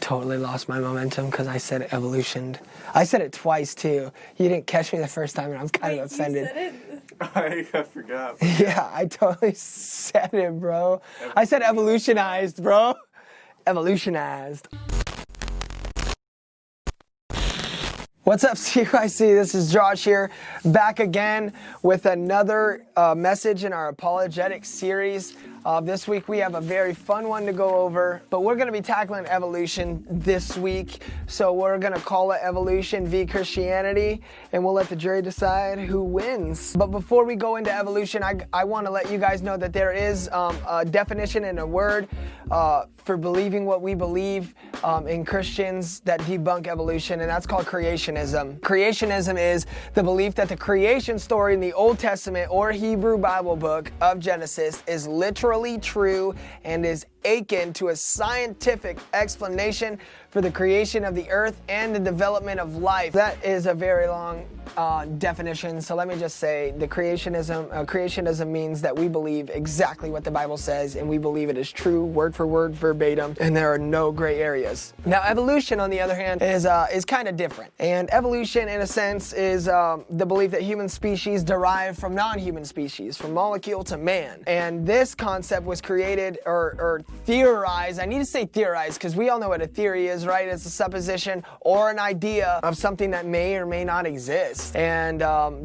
totally lost my momentum because I said evolution. I said it twice too. You didn't catch me the first time, and I was kind of offended. You said it? I forgot. Yeah, I totally said it, bro. I said evolutionized, bro. Evolutionized. What's up, CYC? This is Josh here, back again with another message in our Apologetics series. This week we have a very fun one to go over, but we're going to be tackling evolution this week. So we're going to call it Evolution v. Christianity, and we'll let the jury decide who wins. But before we go into evolution, I want to let you guys know that there is a definition and a word for believing what we believe in Christians that debunk evolution, and that's called creationism. Creationism is the belief that the creation story in the Old Testament or Hebrew Bible book of Genesis is literally true and is akin to a scientific explanation for the creation of the earth and the development of life. That is a very long definition, so let me just say the creationism means that we believe exactly what the Bible says, and we believe it is true, word for word, verbatim, and there are no gray areas. Now, evolution, on the other hand, is kind of different. And evolution, in a sense, is the belief that human species derive from non-human species, from molecule to man. And this concept was created or theorized. I need to say theorized because we all know what a theory is, right? It's a supposition or an idea of something that may or may not exist. And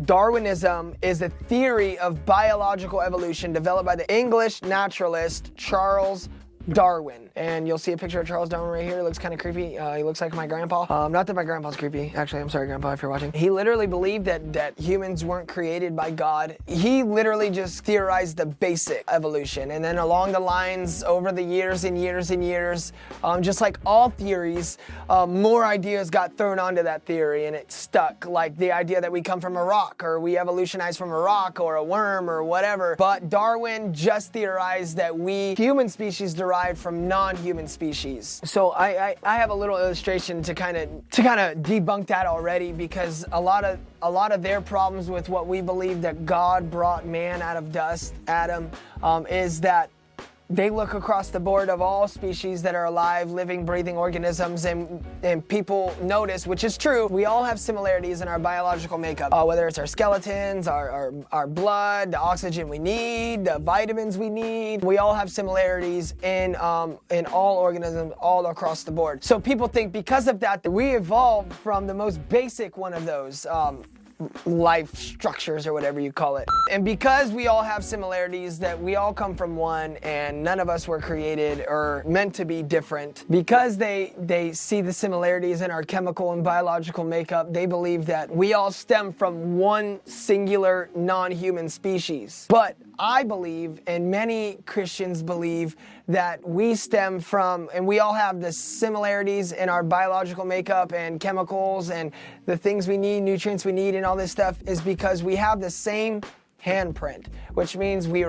Darwinism is a theory of biological evolution developed by the English naturalist Charles Darwin. And you'll see a picture of Charles Darwin right here. It looks kind of creepy. He looks like my grandpa. Not that my grandpa's creepy. Actually, I'm sorry, Grandpa, if you're watching. He literally believed that humans weren't created by God. He literally just theorized the basic evolution. And then along the lines, over the years and years and years, just like all theories, more ideas got thrown onto that theory and it stuck. Like the idea that we come from a rock, or we evolutionized from a rock or a worm or whatever. But Darwin just theorized that we human species derived from non-human species. So I have a little illustration to kind of debunk that already, because a lot of their problems with what we believe that God brought man out of dust, Adam, is that they look across the board of all species that are alive, living, breathing organisms, and people notice, which is true, we all have similarities in our biological makeup, whether it's our skeletons, our blood, the oxygen we need, the vitamins we need. We all have similarities in all organisms all across the board. So people think because of that we evolved from the most basic one of those life structures, or whatever you call it. And because we all have similarities, that we all come from one and none of us were created or meant to be different, because they see the similarities in our chemical and biological makeup, they believe that we all stem from one singular non-human species. But I believe, and many Christians believe, that we stem from, and we all have the similarities in our biological makeup and chemicals and the things we need, nutrients we need, and all this stuff is because we have the same handprint, which means we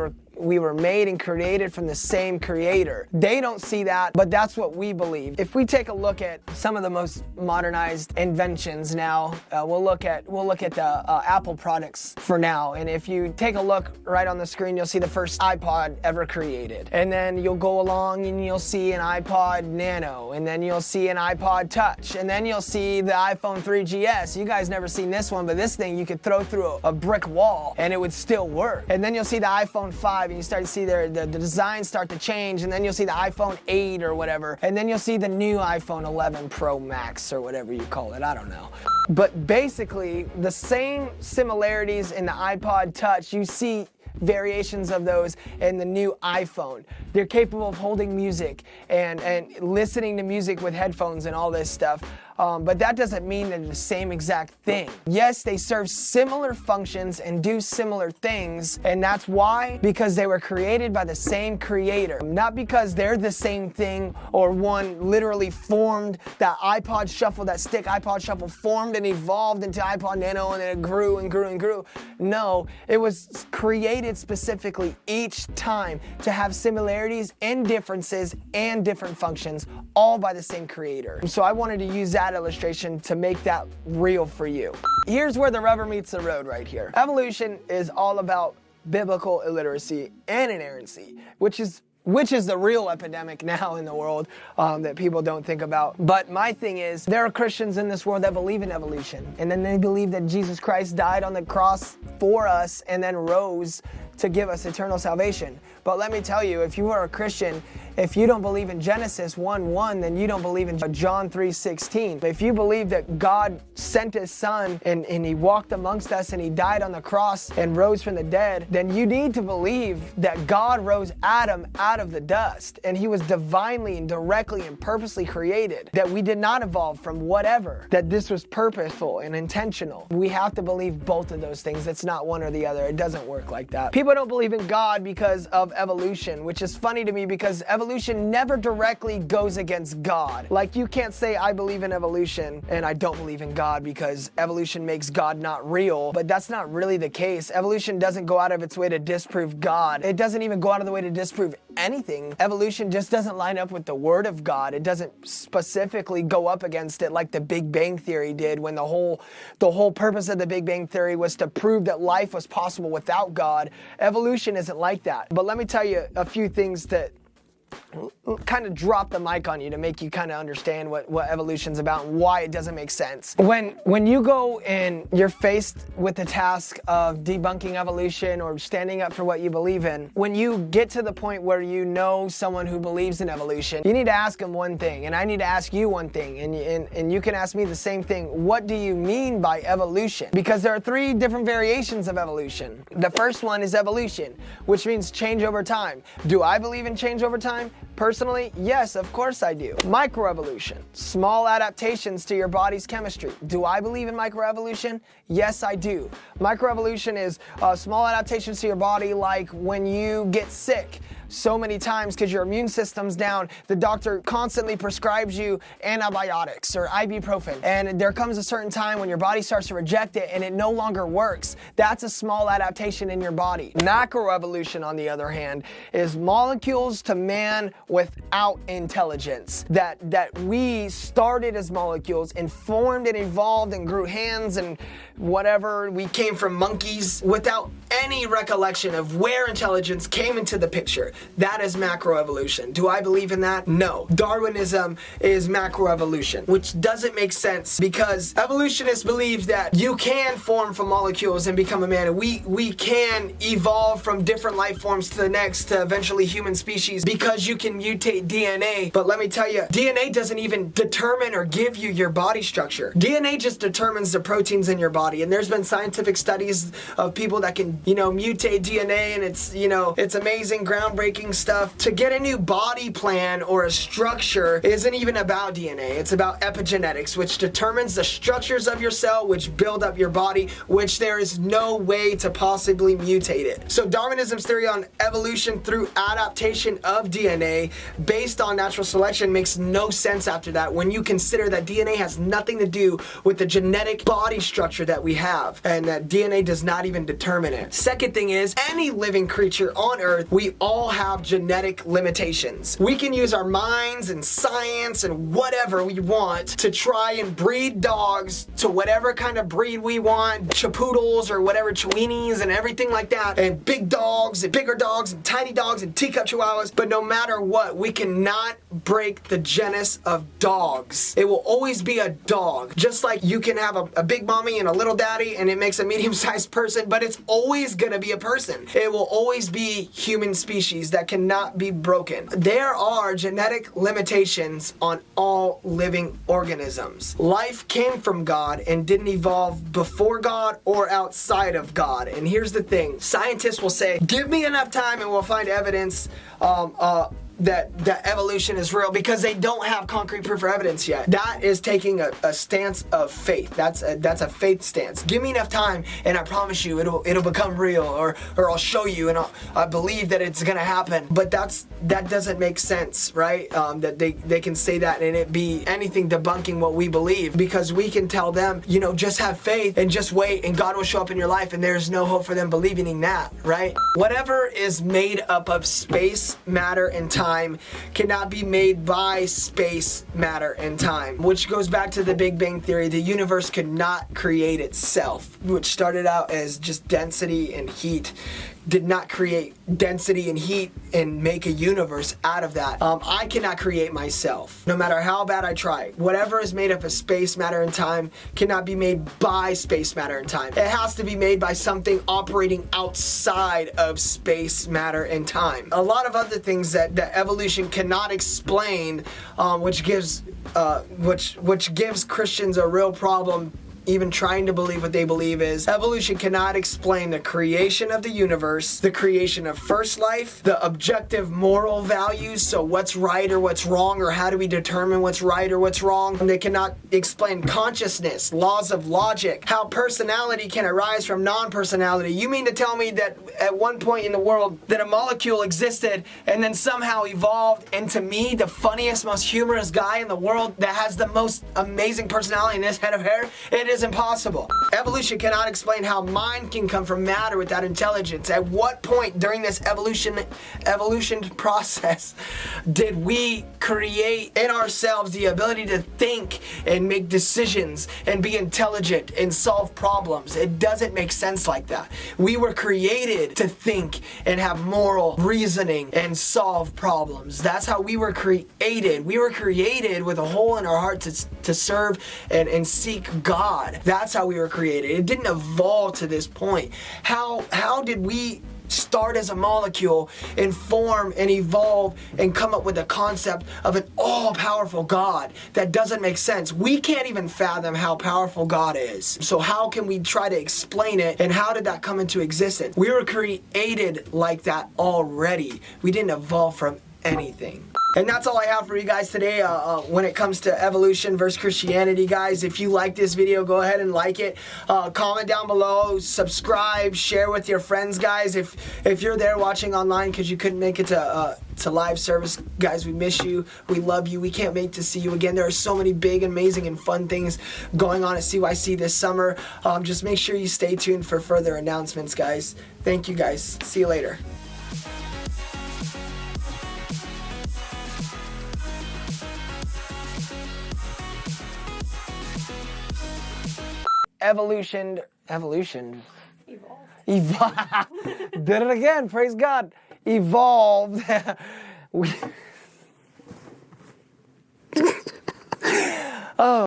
were made and created from the same creator. They don't see that, but that's what we believe. If we take a look at some of the most modernized inventions now, we'll look at the Apple products for now. And if you take a look right on the screen, you'll see the first iPod ever created. And then you'll go along and you'll see an iPod Nano, and then you'll see an iPod Touch, and then you'll see the iPhone 3GS. You guys never seen this one, but this thing you could throw through a brick wall and it would still work. And then you'll see the iPhone 5, and you start to see the designs start to change, and then you'll see the iPhone 8 or whatever, and then you'll see the new iPhone 11 Pro Max or whatever you call it, I don't know. But basically, the same similarities in the iPod Touch, you see variations of those in the new iPhone. They're capable of holding music and listening to music with headphones and all this stuff. But that doesn't mean they're the same exact thing. Yes, they serve similar functions and do similar things, and that's why, because they were created by the same creator. Not because they're the same thing, or one literally formed that iPod Shuffle, that stick iPod Shuffle formed and evolved into iPod Nano, and then it grew and grew and grew. No, it was created specifically each time to have similarities and differences and different functions, all by the same creator. So I wanted to use that illustration to make that real for you. Here's where the rubber meets the road right here. Evolution is all about biblical illiteracy and inerrancy, which is which is the real epidemic now in the world that people don't think about. But my thing is, there are Christians in this world that believe in evolution, and then they believe that Jesus Christ died on the cross for us and then rose to give us eternal salvation. But let me tell you, if you are a Christian, if you don't believe in Genesis 1:1, then you don't believe in John 3:16. If you believe that God sent his son and he walked amongst us and he died on the cross and rose from the dead, then you need to believe that God rose Adam out of the dust and he was divinely and directly and purposely created, that we did not evolve from whatever, that this was purposeful and intentional. We have to believe both of those things. It's not one or the other. It doesn't work like that. People don't believe in God because of evolution, which is funny to me because evolution never directly goes against God. Like, you can't say I believe in evolution and I don't believe in God because evolution makes God not real, but that's not really the case. Evolution doesn't go out of its way to disprove God. It doesn't even go out of the way to disprove anything. Evolution just doesn't line up with the word of God. It doesn't specifically go up against it like the Big Bang Theory did, when the whole purpose of the Big Bang Theory was to prove that life was possible without God. Evolution isn't like that. But let me tell you a few things that kind of drop the mic on you to make you kind of understand what evolution's about and why it doesn't make sense. When you go and you're faced with the task of debunking evolution or standing up for what you believe in, when you get to the point where you know someone who believes in evolution, you need to ask them one thing, and I need to ask you one thing, and you can ask me the same thing. What do you mean by evolution? Because there are 3 different variations of evolution. The first one is evolution, which means change over time. Do I believe in change over time? Personally, yes, of course I do. Microevolution, small adaptations to your body's chemistry. Do I believe in microevolution? Yes, I do. Microevolution is small adaptations to your body, like when you get sick so many times because your immune system's down, the doctor constantly prescribes you antibiotics or ibuprofen, and there comes a certain time when your body starts to reject it and it no longer works. That's a small adaptation in your body. Macroevolution, on the other hand, is molecules to man without intelligence. That we started as molecules and formed and evolved and grew hands and whatever. We came from monkeys without any recollection of where intelligence came into the picture. That is macroevolution. Do I believe in that? No. Darwinism is macroevolution, which doesn't make sense because evolutionists believe that you can form from molecules and become a man. We can evolve from different life forms to the next, to eventually human species, because you can mutate DNA. But let me tell you, DNA doesn't even determine or give you your body structure. DNA just determines the proteins in your body. And there's been scientific studies of people that can, mutate DNA, and it's amazing, groundbreaking stuff. To get a new body plan or a structure isn't even about DNA. It's about epigenetics, which determines the structures of your cell, which build up your body, which there is no way to possibly mutate it. So Darwinism's theory on evolution through adaptation of DNA based on natural selection makes no sense after that, when you consider that DNA has nothing to do with the genetic body structure that we have, and that DNA does not even determine it. Second thing is, any living creature on Earth, we all have genetic limitations. We can use our minds and science and whatever we want to try and breed dogs to whatever kind of breed we want, chapoodles or whatever, chihuahuas and everything like that, and big dogs and bigger dogs and tiny dogs and teacup chihuahuas. But no matter what, we cannot break the genus of dogs. It will always be a dog. Just like you can have a big mommy and a little daddy and it makes a medium-sized person, but it's always gonna be a person. It will always be human species that cannot be broken. There are genetic limitations on all living organisms. Life came from God and didn't evolve before God or outside of God. And here's the thing, scientists will say, give me enough time and we'll find evidence that evolution is real, because they don't have concrete proof or evidence yet. That is taking a stance of faith. That's a faith stance. Give me enough time and I promise you it'll become real, or I'll show you and I believe that it's gonna happen. But that doesn't make sense, right? That they can say that and it be anything debunking what we believe, because we can tell them, just have faith and just wait and God will show up in your life, and there's no hope for them believing in that, right? Whatever is made up of space, matter, and time cannot be made by space, matter, and time, which goes back to the Big Bang Theory. The universe could not create itself, which started out as just density and heat, did not create density and heat and make a universe out of that. I cannot create myself, no matter how bad I try. Whatever is made up of space, matter, and time cannot be made by space, matter, and time. It has to be made by something operating outside of space, matter, and time. A lot of other things that evolution cannot explain, which gives Christians a real problem even trying to believe what they believe is. Evolution cannot explain the creation of the universe, the creation of first life, the objective moral values, so what's right or what's wrong, or how do we determine what's right or what's wrong. And they cannot explain consciousness, laws of logic, how personality can arise from non-personality. You mean to tell me that at one point in the world that a molecule existed and then somehow evolved into me, the funniest, most humorous guy in the world that has the most amazing personality in this head of hair? It is impossible. Evolution cannot explain how mind can come from matter without intelligence. At what point during this evolution process did we create in ourselves the ability to think and make decisions and be intelligent and solve problems? It doesn't make sense like that. We were created to think and have moral reasoning and solve problems. That's how we were created. We were created with a hole in our heart to serve and seek God. That's how we were created. It didn't evolve to this point. How did we start as a molecule and form and evolve and come up with a concept of an all-powerful God? That doesn't make sense. We can't even fathom how powerful God is. So how can we try to explain it, and how did that come into existence? We were created like that already. We didn't evolve from anything. And that's all I have for you guys today when it comes to evolution versus Christianity, guys. If you like this video, go ahead and like it. Comment down below, subscribe, share with your friends, guys. If you're there watching online because you couldn't make it to live service, guys, we miss you. We love you. We can't wait to see you again. There are so many big, amazing, and fun things going on at CYC this summer. Just make sure you stay tuned for further announcements, guys. Thank you, guys. See you later. Evolution. Did it again, praise God. Evolved. Oh.